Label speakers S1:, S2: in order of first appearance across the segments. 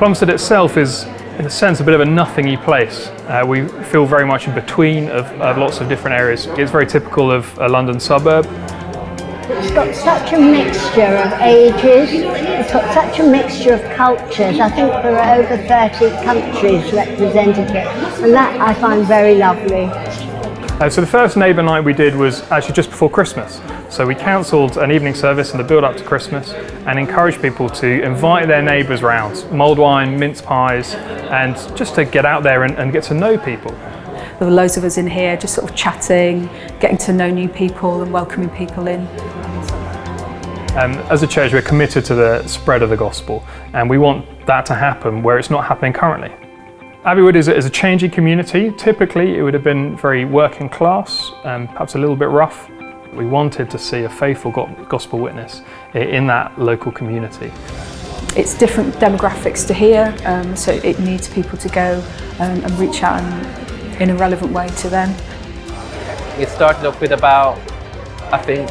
S1: Plumstead itself is, in a sense, a bit of a nothingy place. We feel very much in between of lots of different areas. It's very typical of a London suburb.
S2: It's got such a mixture of ages, it's got such a mixture of cultures. I think there are over 30 countries represented here, and that I find very lovely.
S1: So the first neighbour night we did was actually just before Christmas. So we cancelled an evening service in the build up to Christmas and encouraged people to invite their neighbours round, mulled wine, mince pies, and just to get out there and get to know people.
S3: There were loads of us in here just sort of chatting, getting to know new people and welcoming people in.
S1: As a church, we're committed to the spread of the gospel, and we want that to happen where it's not happening currently. Abbeywood is a changing community. Typically, it would have been very working class, perhaps a little bit rough. We wanted to see a faithful gospel witness in that local community.
S3: It's different demographics to here, so it needs people to go and reach out in a relevant way to them.
S4: It started off with about, I think,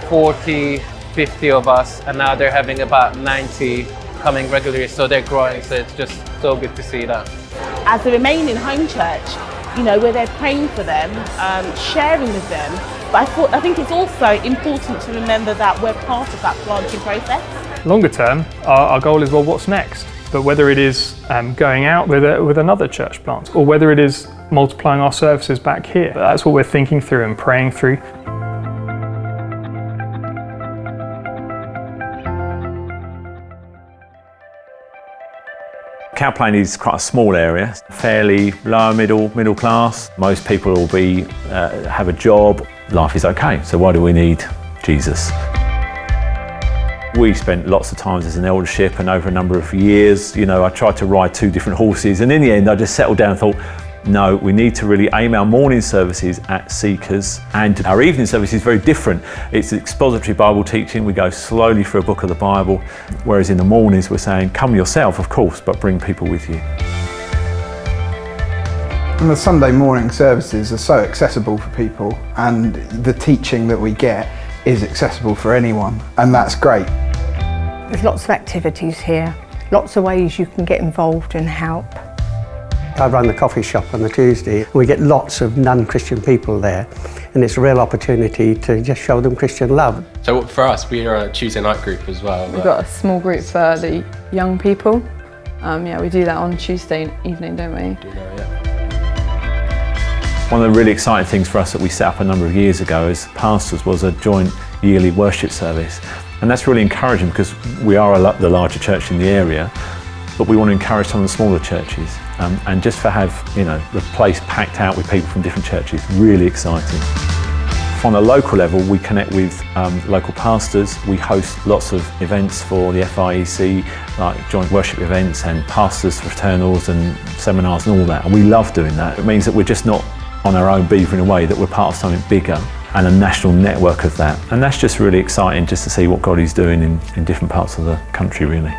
S4: 40, 50 of us, and now they're having about 90 coming regularly, so they're growing, so it's just so good to see that.
S5: As a remaining home church, you know, where they're praying for them, sharing with them, but I think it's also important to remember that we're part of that planting process.
S1: Longer term, our goal is, well, what's next? But whether it is going out with another church plant, or whether it is multiplying our services back here, that's what we're thinking through and praying through.
S6: Cowplain is quite a small area, fairly lower middle class. Most people will have a job. Life is okay, so why do we need Jesus? We spent lots of times as an eldership, and over a number of years, you know, I tried to ride two different horses, and in the end I just settled down and thought, no, we need to really aim our morning services at seekers, and our evening service is very different. It's expository Bible teaching. We go slowly through a book of the Bible, whereas in the mornings we're saying, come yourself, of course, but bring people with you.
S7: And the Sunday morning services are so accessible for people, and the teaching that we get is accessible for anyone, and that's great.
S8: There's lots of activities here, lots of ways you can get involved and help.
S9: I run the coffee shop on the Tuesday. We get lots of non-Christian people there, and it's a real opportunity to just show them Christian love.
S10: So for us, we are a Tuesday night group as well.
S11: We've got a small group for the young people. Yeah, we do that on Tuesday evening, don't we?
S6: One of the really exciting things for us that we set up a number of years ago as pastors was a joint yearly worship service. And that's really encouraging because we are the larger church in the area, but we want to encourage some of the smaller churches. And just to have, you know, the place packed out with people from different churches, really exciting. From a local level, we connect with local pastors. We host lots of events for the FIEC, like joint worship events and pastors' fraternals and seminars and all that. And we love doing that. It means that we're just not on our own beavering away, that we're part of something bigger and a national network of that. And that's just really exciting just to see what God is doing in different parts of the country, really.